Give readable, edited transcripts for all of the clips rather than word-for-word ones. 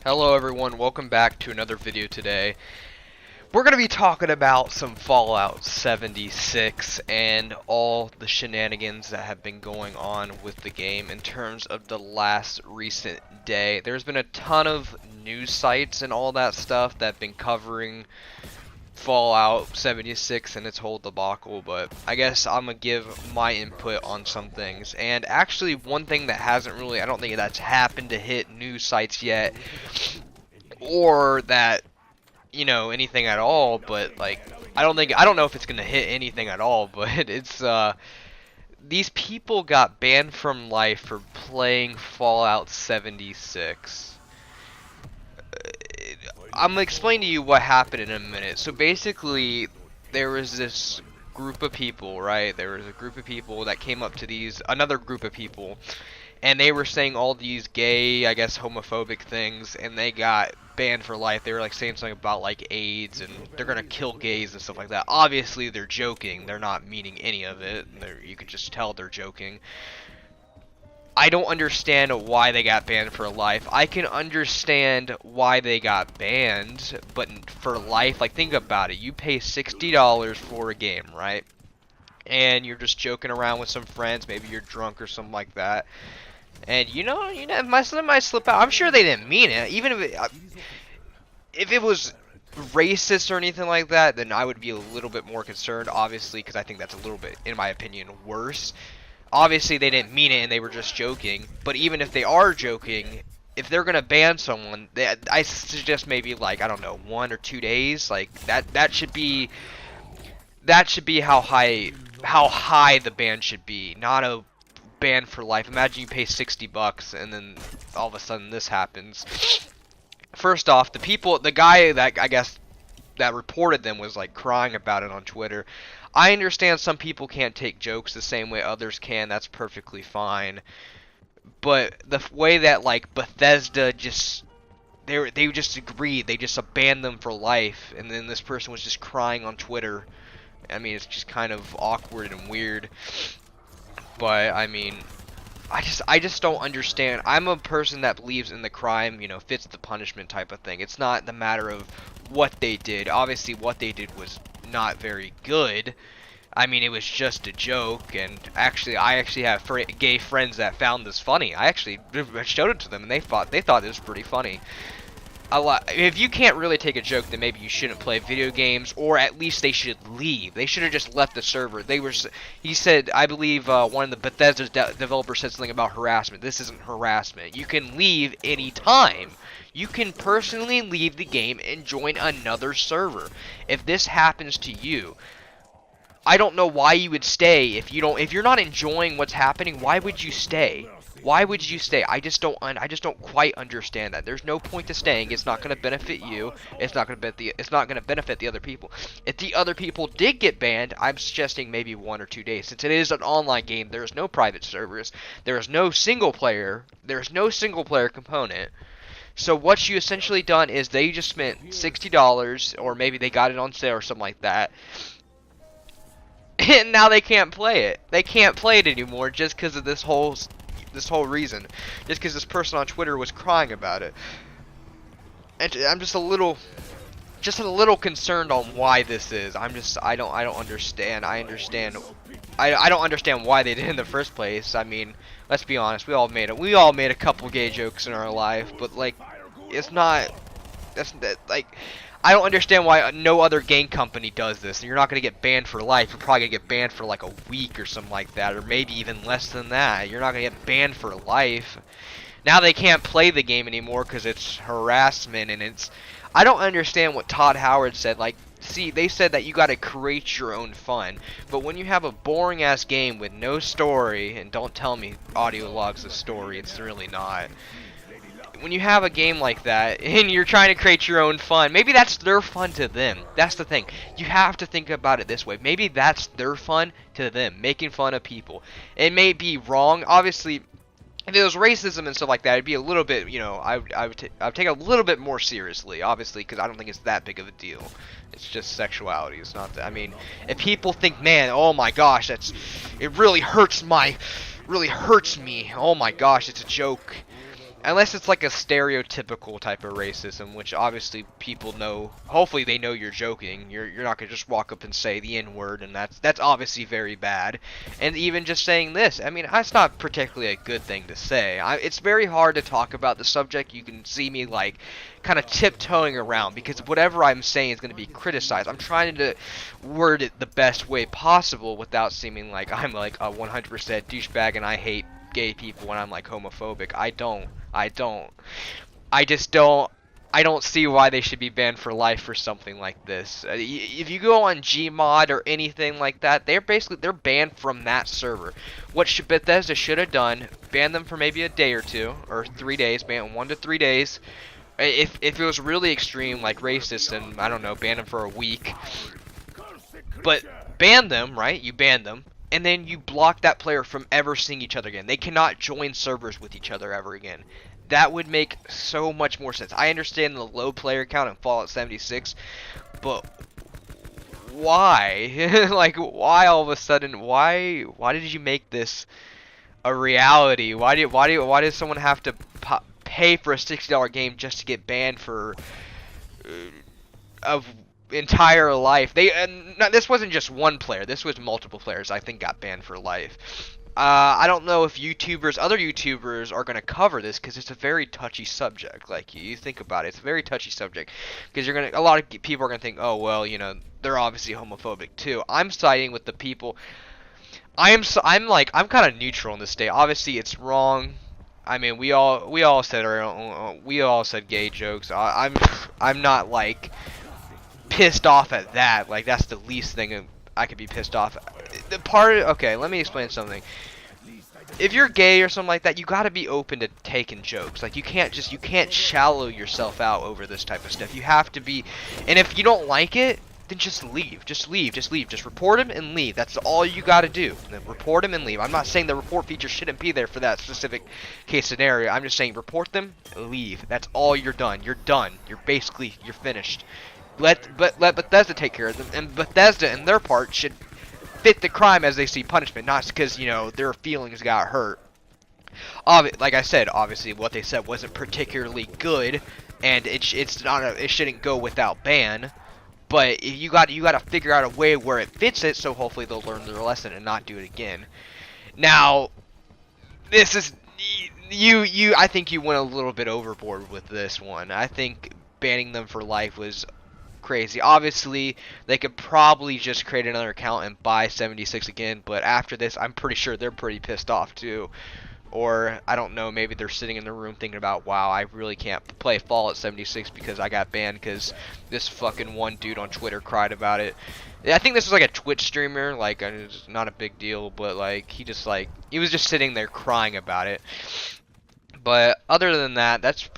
Hello everyone, welcome back to another video today. We're going to be talking about some Fallout 76 and all the shenanigans that have been going on with the game in terms of the last recent day. There's been a ton of news sites and all that stuff that have been covering Fallout 76 and its whole debacle, but I guess I'm gonna give my input on some things. And actually one thing that hasn't really, I don't think that's happened to hit news sites yet, or that, you know, anything at all, but like I don't know if it's gonna hit anything at all, but it's these people got banned from life for playing Fallout 76. I'm gonna explain to you what happened in a minute. So basically, there was this group of people, right? There was a group of people that came up to another group of people, and they were saying all these gay, I guess, homophobic things, and they got banned for life. They were like saying something about like AIDS, and they're gonna kill gays and stuff like that. Obviously, they're joking. They're not meaning any of it. You could just tell they're joking. I don't understand why they got banned for life. I can understand why they got banned, but for life, like, think about it. You pay $60 for a game, right? And you're just joking around with some friends. Maybe you're drunk or something like that. And you know, might slip out. I'm sure they didn't mean it. Even if it was racist or anything like that, then I would be a little bit more concerned, obviously, because I think that's a little bit, in my opinion, worse. Obviously, they didn't mean it and they were just joking. But even if they are joking, if they're gonna ban someone, I suggest maybe, like, I don't know, 1 or 2 days. Like that should be how high the ban should be, not a ban for life. Imagine you pay $60 and then all of a sudden this happens. First off, the guy that I guess that reported them was like crying about it on Twitter. I understand some people can't take jokes the same way others can. That's perfectly fine. But the way that, like, Bethesda they just agreed, they just abandoned them for life, and then this person was just crying on Twitter. I mean, it's just kind of awkward and weird. But I mean, I just don't understand. I'm a person that believes in the crime, you know, fits the punishment type of thing. It's not the matter of what they did. Obviously, what they did was not very good. I mean, it was just a joke, and I actually have gay friends that found this funny. I actually showed it to them, and they thought it was pretty funny. If you can't really take a joke, then maybe you shouldn't play video games, or at least they should leave. They should have just left the server. He said, I believe one of the Bethesda developers said something about harassment. This isn't harassment. You can leave anytime. You can personally leave the game and join another server. If this happens to you, I don't know why you would stay. If you're not enjoying what's happening, why would you stay? Why would you stay? I just don't quite understand that. There's no point to staying. It's not going to benefit you. It's not going to benefit the other people. If the other people did get banned, I'm suggesting maybe 1 or 2 days. Since it is an online game, there is no private servers. There is no single player. There's no single player component. So what you essentially done is they just spent $60, or maybe they got it on sale or something like that, and now they can't play it. They can't play it anymore just because of this whole reason. Just because this person on Twitter was crying about it. And I'm just a little concerned on why this is. I don't understand. I don't understand why they did it in the first place. I mean, let's be honest. We all made a couple gay jokes in our life, but like, I don't understand why no other game company does this. You're not going to get banned for life. You're probably going to get banned for like a week or something like that, or maybe even less than that. You're not going to get banned for life. Now they can't play the game anymore because it's harassment, and I don't understand what Todd Howard said. Like, see, they said that you got to create your own fun, but when you have a boring ass game with no story, and don't tell me audio logs a story, it's really not. When you have a game like that, and you're trying to create your own fun, maybe that's their fun to them. That's the thing. You have to think about it this way. Maybe that's their fun to them, making fun of people. It may be wrong. Obviously, if it was racism and stuff like that, it'd be a little bit, you know, I would take it a little bit more seriously, obviously, because I don't think it's that big of a deal. It's just sexuality. It's not that. I mean, if people think, man, oh my gosh, it really hurts me. Oh my gosh, it's a joke. Unless it's like a stereotypical type of racism, which obviously people know. Hopefully they know you're joking. You're not gonna just walk up and say the N-word, and that's obviously very bad. And even just saying this, I mean, that's not particularly a good thing to say. It's very hard to talk about the subject. You can see me like kind of tiptoeing around because whatever I'm saying is going to be criticized. I'm trying to word it the best way possible without seeming like I'm like a 100% douchebag and I hate gay people and I'm like homophobic. I don't. I just don't. I don't see why they should be banned for life for something like this. If you go on Gmod or anything like that, they're banned from that server. What Bethesda should have done, ban them for maybe a day or two or 3 days, ban 1 to 3 days. If it was really extreme like racist, and I don't know, ban them for a week. But ban them, right? You ban them. And then you block that player from ever seeing each other again. They cannot join servers with each other ever again. That would make so much more sense. I understand the low player count in Fallout 76, but why? Like, why all of a sudden? Why did you make this a reality? Why did someone have to pay for a $60 game just to get banned for of entire life? This wasn't just one player. This was multiple players. I think got banned for life. I don't know if other YouTubers are gonna cover this because it's a very touchy subject. Like you think about it, it's a very touchy subject because a lot of people are gonna think, oh well, you know, they're obviously homophobic too. I'm siding with the people. I'm kind of neutral in this state. Obviously, it's wrong. I mean, we all said gay jokes. I'm not like pissed off at that. Like that's the least thing I could be pissed off at. Okay, let me explain something. If you're gay or something like that, you gotta be open to taking jokes. Like you can't shallow yourself out over this type of stuff. You have to be, and if you don't like it, then just leave. Just leave. Just report him and leave. That's all you gotta do. Then report him and leave. I'm not saying the report feature shouldn't be there for that specific case scenario. I'm just saying report them, leave. That's all you're done. You're done. You're finished. Let Bethesda take care of them, and Bethesda, in their part, should fit the crime as they see punishment, not because, you know, their feelings got hurt. Like I said, obviously what they said wasn't particularly good, and it shouldn't go without ban. But you got to figure out a way where it fits it, so hopefully they'll learn their lesson and not do it again. Now, this is I think you went a little bit overboard with this one. I think banning them for life was crazy. Obviously, they could probably just create another account and buy 76 again, but after this, I'm pretty sure they're pretty pissed off too. Or, I don't know, maybe they're sitting in the room thinking about, wow, I really can't play Fallout 76 because I got banned because this fucking one dude on Twitter cried about it. Yeah, I think this was like a Twitch streamer, like, it's not a big deal, but like, he was just sitting there crying about it. But other than that, that's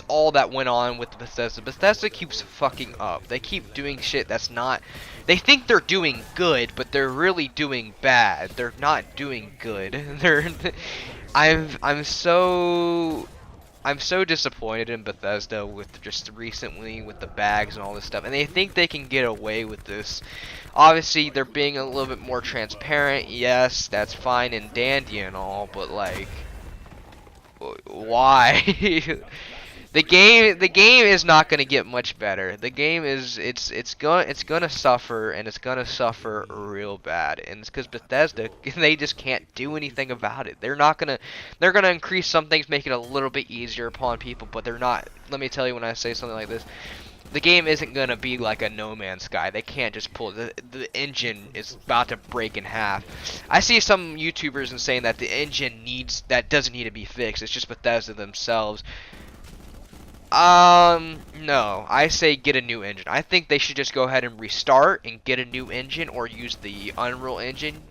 all that went on with Bethesda. Bethesda keeps fucking up. They keep doing shit that's not. They think they're doing good, but they're really doing bad. They're not doing good. I'm so disappointed in Bethesda with just recently with the bags and all this stuff. And they think they can get away with this. Obviously, they're being a little bit more transparent. Yes, that's fine and dandy and all, but like, why? the game is not going to get much better. The game is it's gonna suffer, and it's gonna suffer real bad, and it's because Bethesda, they just can't do anything about it. They're gonna increase some things, make it a little bit easier upon people, but they're not. Let me tell you, when I say something like this, the game isn't gonna be like a No Man's Sky. They can't just pull the engine is about to break in half. I see some YouTubers and saying that the engine doesn't need to be fixed. It's just Bethesda themselves. No, I say get a new engine. I think they should just go ahead and restart and get a new engine or use the Unreal Engine.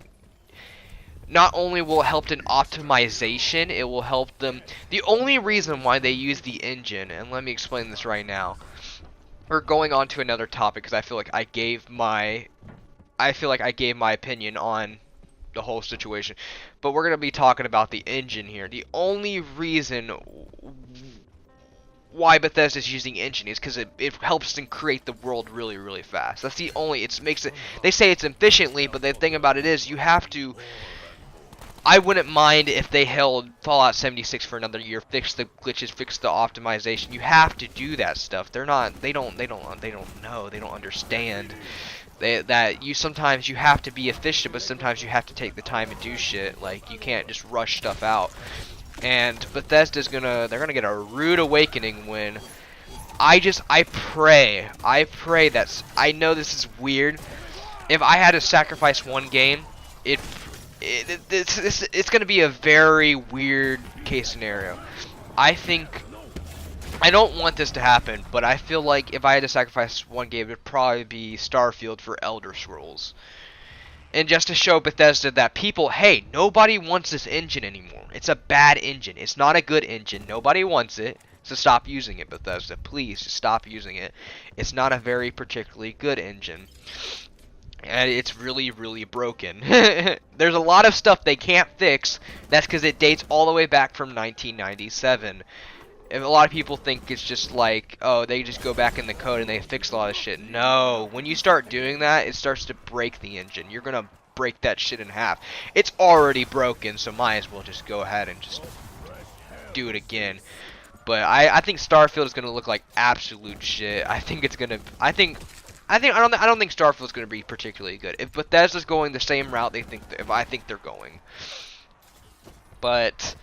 Not only will it help in optimization, it will help them. The only reason why they use the engine, and let me explain this right now. We're going on to another topic because I feel like I gave my opinion on the whole situation. But we're going to be talking about the engine here. The only reason why Bethesda is using engine is because it helps them create the world really, really fast. That's the only, they say it's efficiently, but the thing about it is you have to I wouldn't mind if they held Fallout 76 for another year, fix the glitches, fix the optimization. You have to do that stuff. They don't know, they don't understand. That you sometimes you have to be efficient, but sometimes you have to take the time and do shit. Like, you can't just rush stuff out. And Bethesda's they're gonna get a rude awakening when I pray that I know this is weird. If I had to sacrifice one game, it's gonna be a very weird case scenario. I don't want this to happen, but I feel like if I had to sacrifice one game, it'd probably be Starfield for Elder Scrolls. And just to show Bethesda that people, hey, nobody wants this engine anymore. It's a bad engine. It's not a good engine. Nobody wants it. So stop using it, Bethesda. Please, just stop using it. It's not a very particularly good engine. And it's really, really broken. There's a lot of stuff they can't fix. That's because it dates all the way back from 1997. And a lot of people think it's just like, oh, they just go back in the code and they fix a lot of shit. No, when you start doing that, it starts to break the engine. You're gonna break that shit in half. It's already broken, so might as well just go ahead and just do it again. But I think Starfield is gonna look like absolute shit. I think it's gonna. I don't think Starfield's gonna be particularly good. If Bethesda's going the same route I think they're going. But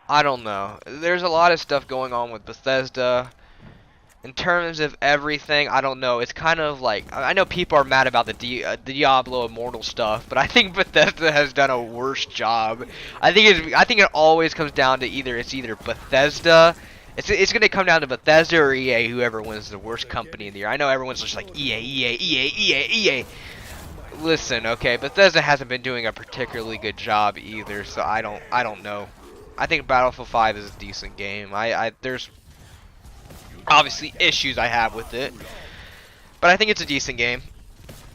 I don't know. There's a lot of stuff going on with Bethesda. In terms of everything, I don't know. It's kind of like, I know people are mad about the Diablo Immortal stuff, but I think Bethesda has done a worse job. I think it always comes down to either Bethesda. It's gonna come down to Bethesda or EA, whoever wins the worst company in the year. I know everyone's just like EA. Listen, okay, Bethesda hasn't been doing a particularly good job either, so I don't know. I think Battlefield 5 is a decent game. There's obviously issues I have with it, but I think it's a decent game.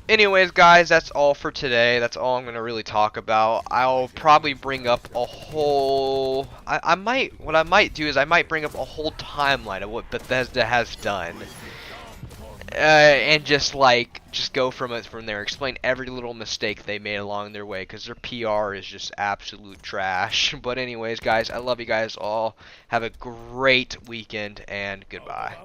Anyways, guys, that's all for today. That's all I'm gonna really talk about. I'll probably bring up a whole. What I might do is I might bring up a whole timeline of what Bethesda has done, and just go from there. Explain every little mistake they made along their way, because their PR is just absolute trash. But anyways, guys, I love you guys all. Have a great weekend, and goodbye.